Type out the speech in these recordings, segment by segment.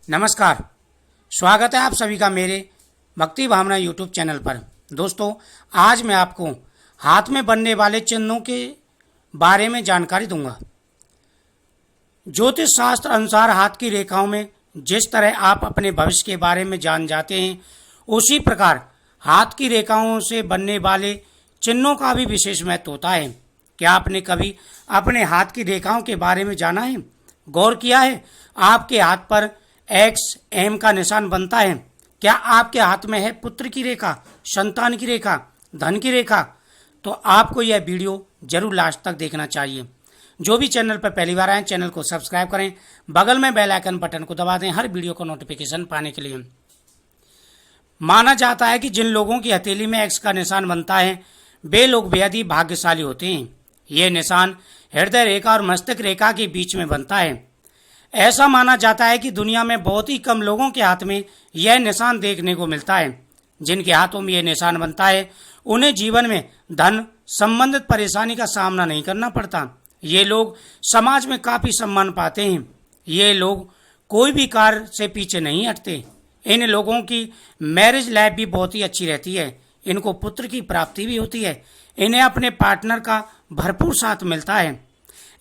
नमस्कार, स्वागत है आप सभी का मेरे भक्ति भावना यूट्यूब चैनल पर। दोस्तों, आज मैं आपको हाथ में बनने वाले चिन्हों के बारे में जानकारी दूंगा। ज्योतिष शास्त्र अनुसार हाथ की रेखाओं में जिस तरह आप अपने भविष्य के बारे में जान जाते हैं, उसी प्रकार हाथ की रेखाओं से बनने वाले चिन्हों का भी विशेष महत्व होता है। क्या आपने कभी अपने हाथ की रेखाओं के बारे में जाना है, गौर किया है? आपके हाथ पर एक्स एम का निशान बनता है। क्या आपके हाथ में है पुत्र की रेखा, संतान की रेखा, धन की रेखा? तो आपको यह वीडियो जरूर लास्ट तक देखना चाहिए। जो भी चैनल पर पहली बार आए, चैनल को सब्सक्राइब करें, बगल में बेल आइकन बटन को दबा दें हर वीडियो को नोटिफिकेशन पाने के लिए। माना जाता है कि जिन लोगों की हथेली में एक्स का निशान बनता है, वे लोग बेहद ही भाग्यशाली होते हैं। ये निशान हृदय रेखा और मस्तिष्क रेखा के बीच में बनता है। ऐसा माना जाता है कि दुनिया में बहुत ही कम लोगों के हाथ में यह निशान देखने को मिलता है। जिनके हाथों में यह निशान बनता है, उन्हें जीवन में धन संबंधित परेशानी का सामना नहीं करना पड़ता। ये लोग समाज में काफी सम्मान पाते हैं। ये लोग कोई भी कार्य से पीछे नहीं हटते। इन लोगों की मैरिज लाइफ भी बहुत ही अच्छी रहती है। इनको पुत्र की प्राप्ति भी होती है। इन्हें अपने पार्टनर का भरपूर साथ मिलता है।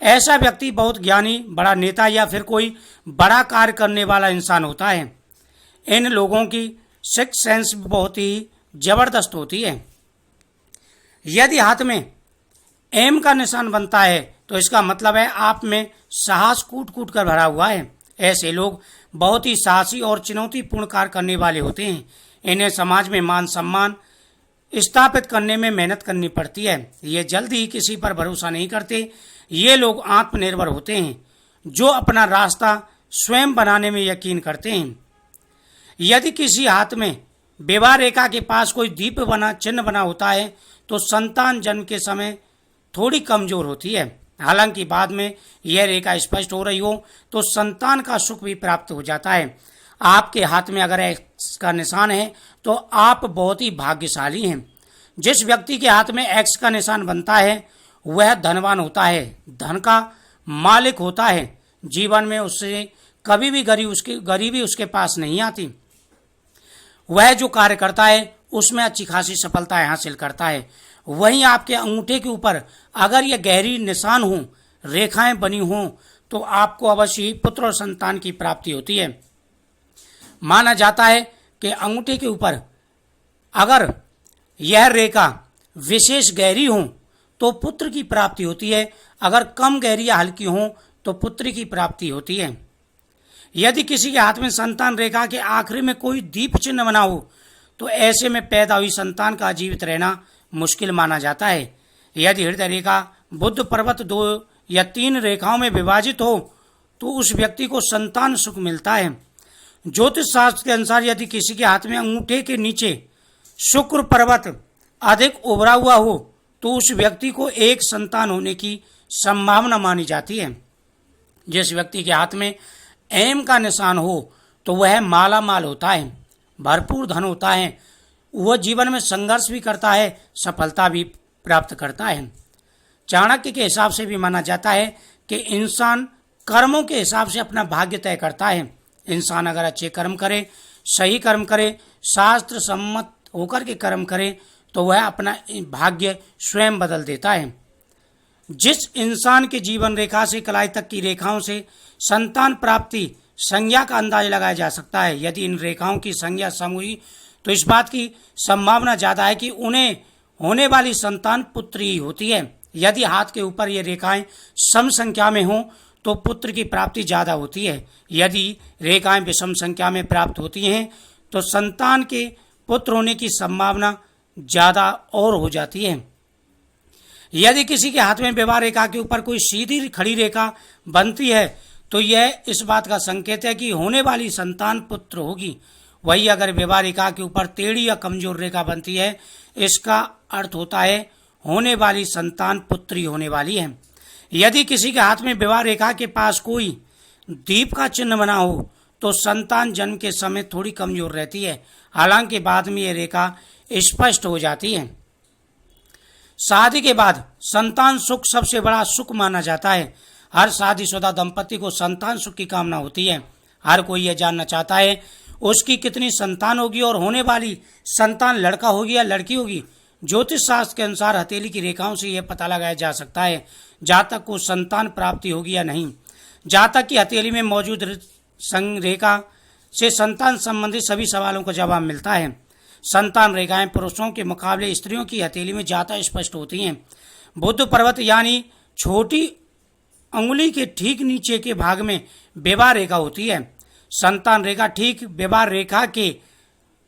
ऐसा व्यक्ति बहुत ज्ञानी, बड़ा नेता या फिर कोई बड़ा कार्य करने वाला इंसान होता है। इन लोगों की सिक्स सेंस बहुत ही जबरदस्त होती है। यदि हाथ में एम का निशान बनता है, तो इसका मतलब है आप में साहस कूट कूट कर भरा हुआ है। ऐसे लोग बहुत ही साहसी और चुनौतीपूर्ण कार्य करने वाले होते हैं। इन्हें समाज में मान सम्मान स्थापित करने में मेहनत करनी पड़ती है। ये जल्दी ही किसी पर भरोसा नहीं करते। ये लोग आत्मनिर्भर होते हैं, जो अपना रास्ता स्वयं बनाने में यकीन करते हैं। यदि किसी हाथ में विवाह रेखा के पास कोई दीप बना चिन्ह बना होता है, तो संतान जन्म के समय थोड़ी कमजोर होती है। हालांकि बाद में यह रेखा स्पष्ट हो रही हो तो संतान का सुख भी प्राप्त हो जाता है। आपके हाथ में अगर एक्स का निशान है तो आप बहुत ही भाग्यशाली हैं। जिस व्यक्ति के हाथ में एक्स का निशान बनता है, वह धनवान होता है, धन का मालिक होता है। जीवन में उससे कभी भी गरीबी उसके पास नहीं आती। वह जो कार्य करता है उसमें अच्छी खासी सफलता हासिल करता है। वहीं आपके अंगूठे के ऊपर अगर यह गहरी निशान हो, रेखाएं बनी हों, तो आपको अवश्य ही पुत्र और संतान की प्राप्ति होती है। माना जाता है कि अंगूठे के ऊपर अगर यह रेखा विशेष गहरी हो तो पुत्र की प्राप्ति होती है, अगर कम गहरी या हल्की हो तो पुत्र की प्राप्ति होती है। यदि किसी के हाथ में संतान रेखा के आखिरी में कोई दीप चिन्ह बना हो, तो ऐसे में पैदा हुई संतान का जीवित रहना मुश्किल माना जाता है। यदि हृदय रेखा बुद्ध पर्वत 2 या 3 रेखाओं में विभाजित हो, तो उस व्यक्ति को संतान सुख मिलता है। ज्योतिष शास्त्र के अनुसार यदि किसी के हाथ में अंगूठे के नीचे शुक्र पर्वत अधिक उभरा हुआ हो, तो उस व्यक्ति को एक संतान होने की संभावना मानी जाती है। जिस व्यक्ति के हाथ में एम का निशान हो, तो वह माला माल होता है, भरपूर धन होता है। वह जीवन में संघर्ष भी करता है, सफलता भी प्राप्त करता है। चाणक्य के हिसाब से भी माना जाता है कि इंसान कर्मों के हिसाब से अपना भाग्य तय करता है। इंसान अगर अच्छे कर्म करे, सही कर्म करे, शास्त्र सम्मत होकर के कर्म करे, तो वह अपना भाग्य स्वयं बदल देता है। जिस इंसान के जीवन रेखा से कलाई तक की रेखाओं से संतान प्राप्ति संज्ञा का अंदाज लगाया जा सकता है। यदि इन रेखाओं की संज्ञा सम हुई, तो इस बात की संभावना ज्यादा है कि उन्हें होने वाली संतान पुत्र ही होती है। यदि हाथ के ऊपर ये रेखाएं सम संख्या में हों, तो पुत्र की प्राप्ति ज्यादा होती है। यदि रेखाएं विषम संख्या में प्राप्त होती हैं, तो संतान के पुत्र होने की संभावना ज्यादा और हो जाती है। यदि किसी के हाथ में विवाह रेखा के ऊपर कोई सीधी खड़ी रेखा बनती है, तो यह इस बात का संकेत है कि होने वाली संतान पुत्र होगी। वही अगर विवाह रेखा के ऊपर टेढ़ी या कमजोर रेखा बनती है, इसका अर्थ होता है होने वाली संतान पुत्री होने वाली है। यदि किसी के हाथ में विवाह रेखा के पास कोई दीप का चिन्ह बना हो, तो संतान जन्म के समय थोड़ी कमजोर रहती है। हालांकि बाद में यह रेखा स्पष्ट हो जाती है। शादी के बाद संतान सुख सबसे बड़ा सुख माना जाता है। हर शादीशुदा दंपति को संतान सुख की कामना होती है। हर कोई यह जानना चाहता है उसकी कितनी संतान होगी और होने वाली संतान लड़का होगी या लड़की होगी। ज्योतिष शास्त्र के अनुसार हथेली की रेखाओं से यह पता लगाया जा सकता है जहाँ तक को संतान प्राप्ति होगी या नहीं। जहाँ तक कि हथेली में मौजूद रेखा से संतान संबंधी सभी सवालों का जवाब मिलता है। संतान रेखाएं पुरुषों के मुकाबले स्त्रियों की हथेली में ज्यादा स्पष्ट होती हैं। बुध पर्वत यानी छोटी अंगुली के ठीक नीचे के भाग में विवाह रेखा होती है। संतान रेखा ठीक विवाह रेखा के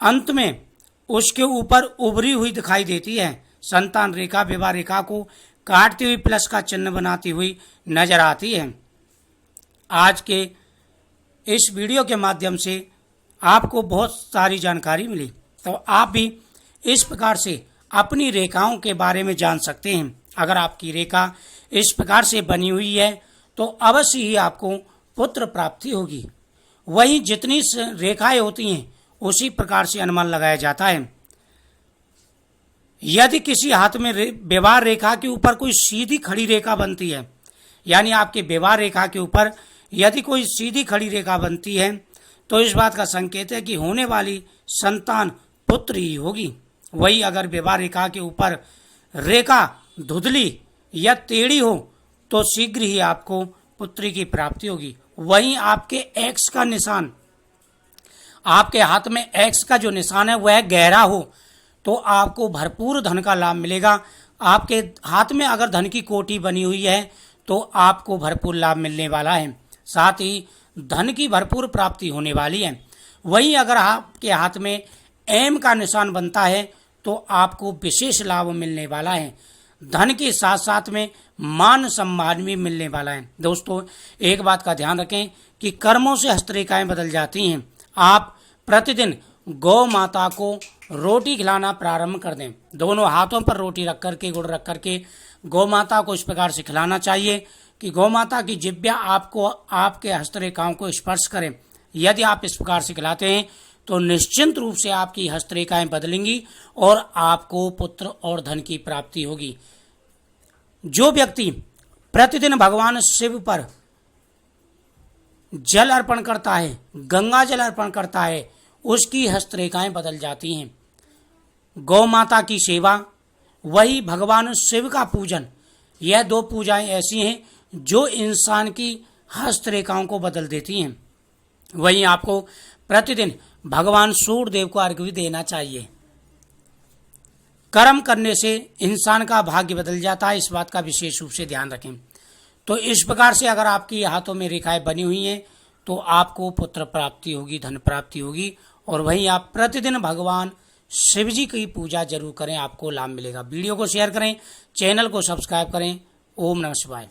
अंत में उसके ऊपर उभरी हुई दिखाई देती है। संतान रेखा विवाह रेखा को काटती हुई प्लस का चिन्ह बनाती हुई नजर आती है। आज के इस वीडियो के माध्यम से आपको बहुत सारी जानकारी मिली, तो आप भी इस प्रकार से अपनी रेखाओं के बारे में जान सकते हैं। अगर आपकी रेखा इस प्रकार से बनी हुई है तो अवश्य ही आपको पुत्र प्राप्ति होगी। वहीं जितनी रेखाएं होती हैं उसी प्रकार से अनुमान लगाया जाता है। यदि किसी हाथ में विवाह रेखा के ऊपर कोई सीधी खड़ी रेखा बनती है, यानी आपके विवाह रेखा के ऊपर यदि कोई सीधी खड़ी रेखा बनती है तो इस बात का संकेत है कि होने वाली संतान पुत्र ही होगी। वही अगर विवाह रेखा के ऊपर रेखा धुंधली या टेढ़ी हो तो शीघ्र ही आपको पुत्री की प्राप्ति होगी। वहीं आपके एक्स का निशान, आपके हाथ में एक्स का जो निशान है वह गहरा हो तो आपको भरपूर धन का लाभ मिलेगा। आपके हाथ में अगर धन की कोटी बनी हुई है तो आपको भरपूर लाभ मिलने वाला है, साथ ही धन की भरपूर प्राप्ति होने वाली है। वहीं अगर आपके हाथ में एम का निशान बनता है तो आपको विशेष लाभ मिलने वाला है। धन के साथ साथ में मान सम्मान भी मिलने वाला है। दोस्तों, एक बात का ध्यान रखें कि कर्मों से हस्तरेखाएं बदल जाती हैं। आप प्रतिदिन गौ माता को रोटी खिलाना प्रारंभ कर दें। दोनों हाथों पर रोटी रख करके, गुड़ रख करके गौ माता को इस प्रकार से खिलाना चाहिए कि गौ माता की जिह्वा आपको आपके हस्तरेखाओं को स्पर्श करें। यदि आप इस प्रकार से खिलाते हैं तो निश्चिंत रूप से आपकी हस्तरेखाएं बदलेंगी और आपको पुत्र और धन की प्राप्ति होगी। जो व्यक्ति प्रतिदिन भगवान शिव पर जल अर्पण करता है, गंगा जल अर्पण करता है, उसकी हस्तरेखाएं बदल जाती हैं। गौ माता की सेवा, वही भगवान शिव का पूजन, यह दो पूजाएं ऐसी हैं जो इंसान की हस्तरेखाओं को बदल देती हैं। वहीं आपको प्रतिदिन भगवान सूर्यदेव को अर्घ्य भी देना चाहिए। कर्म करने से इंसान का भाग्य बदल जाता है, इस बात का विशेष रूप से ध्यान रखें। तो इस प्रकार से अगर आपकी हाथों में रेखाएं बनी हुई हैं तो आपको पुत्र प्राप्ति होगी, धन प्राप्ति होगी। और वहीं आप प्रतिदिन भगवान शिव जी की पूजा जरूर करें, आपको लाभ मिलेगा। वीडियो को शेयर करें, चैनल को सब्सक्राइब करें। ओम नमः शिवाय।